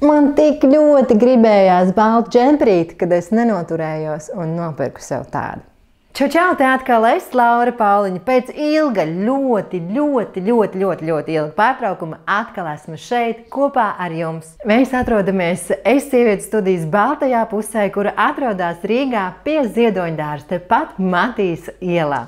Man tik ļoti gribējās baltu džemperīti, kad es nenoturējos un nopirku sev tādu. Čau, te atkal es, Laura Pauliņa. Pēc ilga, ļoti ilga pārtraukuma atkal esmu šeit kopā ar jums. Mēs atrodamies Es sievietes studijas baltajā pusē, kura atrodas Rīgā pie Ziedoņdārza, tepat Matīs ielā.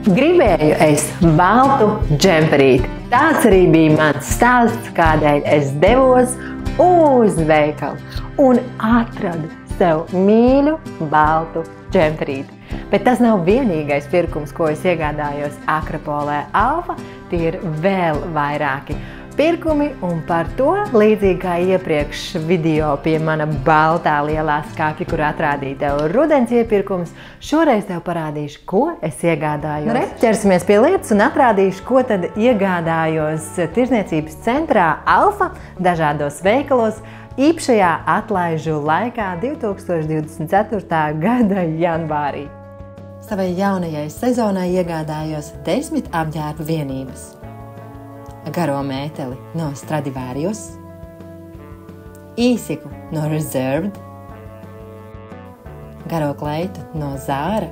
Gribēju es baltu džemperīti. Tāds arī bija mans stāsts, kādēļ es devos uz veikalu un atradu sev mīļu baltu džemperīti. Bet tas nav vienīgais pirkums, ko es iegādājos Akropolē Alfa, tie ir vēl vairāki pirkumi, un par to, līdzīgi kā iepriekš video pie mana baltā lielā skapja, kur atrādīju tev rudens iepirkums, šoreiz tev parādīšu, ko es iegādājos. Ķersimies pie lietas un atrādīšu, ko tad iegādājos tirzniecības centrā Alfa, dažādos veikalos, īpašajā atlaižu laikā 2024. gada janvārī. Savai jaunajai sezonai iegādājos 10 apģērba vienības. Garo mēteli no Stradivarius, īsiku no Reserved, garo kleitu no Zara,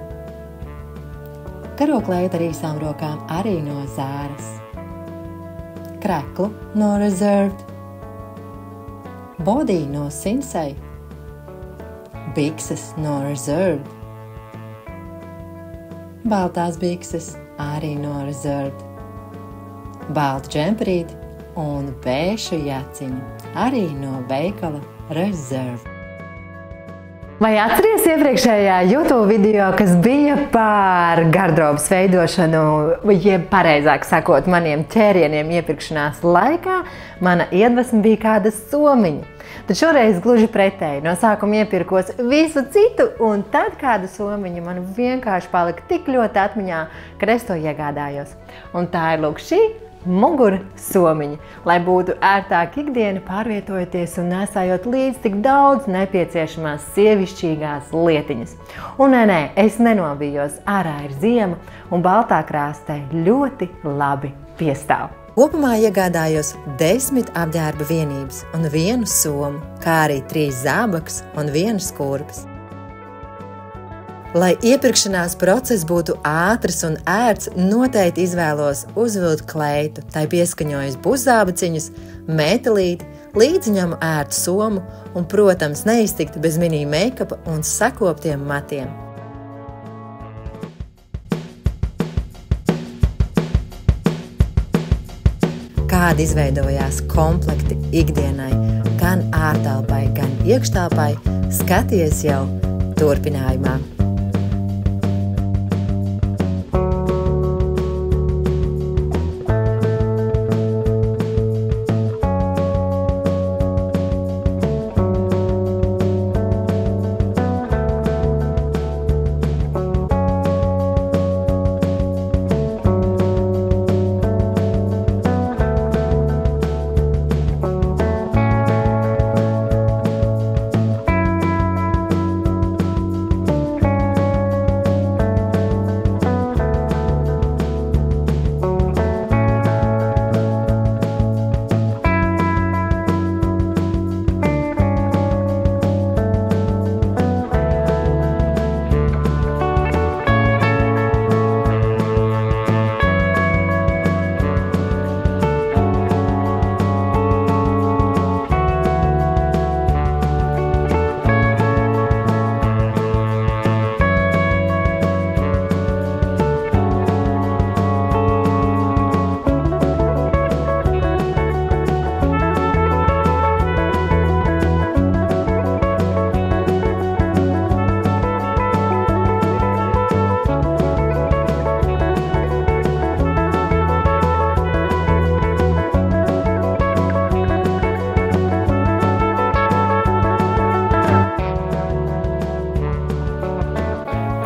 garo kleitu ar īsām rokām arī no Zāras, kreklu no Reserved, body no Sinsei, bikses no Reserved, baltās bikses arī no Reserved, baltu džemperīti un bēšu jaciņu arī no veikala Reserved. Vai atceries iepriekšējā YouTube video, kas bija par gardrobas veidošanu, jeb pareizāk sakot, maniem ķērieniem iepirkšanās laikā, mana iedvesma bija kāda somiņa. Tad šoreiz gluži pretēji. No sākuma iepirkos visu citu, un tad kāda somiņa man vienkārši palika tik ļoti atmiņā, kad es to iegādājos. Un tā ir lūk šī mugura somiņa, lai būtu ērtāk ikdiena pārvietojoties un nesājot līdz tik daudz nepieciešamās sievišķīgās lietiņas. Un nē, es nenobijos, ārā ir ziema un baltā krāstai ļoti labi piestāv. Kopumā iegādājos 10 apģērba vienības un 1 somu, kā arī 3 zābakus un 1 skurpes. Lai iepirkšanās process būtu ātrs un ērts, noteikti izvēlos uzvilkt kleitu, tai pieskaņojus buszābaciņus, mētelīti, līdzi ņemu ērtu somu un, protams, neiztikt bez mini meikapa un sakoptiem matiem. Kādi izveidojās komplekti ikdienai, gan ārtelpai, gan iekštelpai, skaties jau turpinājumā.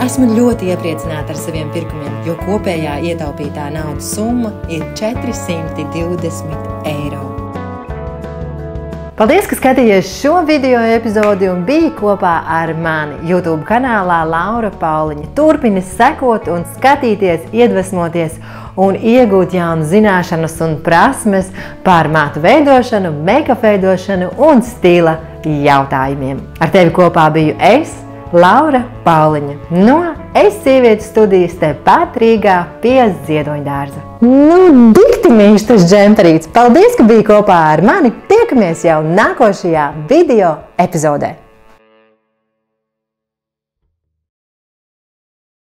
Esmu ļoti iepriecināta ar saviem pirkumiem, jo kopējā ietaupītā naudas summa ir 420 eiro. Paldies, ka skatījāties šo video epizodi un biji kopā ar mani YouTube kanālā Laura Pauliņa. Turpini sekot un skatīties, iedvesmoties un iegūt jaunu zināšanas un prasmes par mātu veidošanu, make-up veidošanu un stila jautājumiem. Ar tevi kopā biju es, Laura Pauliņa, no Es sievietes studijas tepat Rīgā pie Ziedoņdārza. Dikti mīļš tas džemperīts! Paldies, ka biji kopā ar mani! Tiekamies jau nākošajā video epizodē!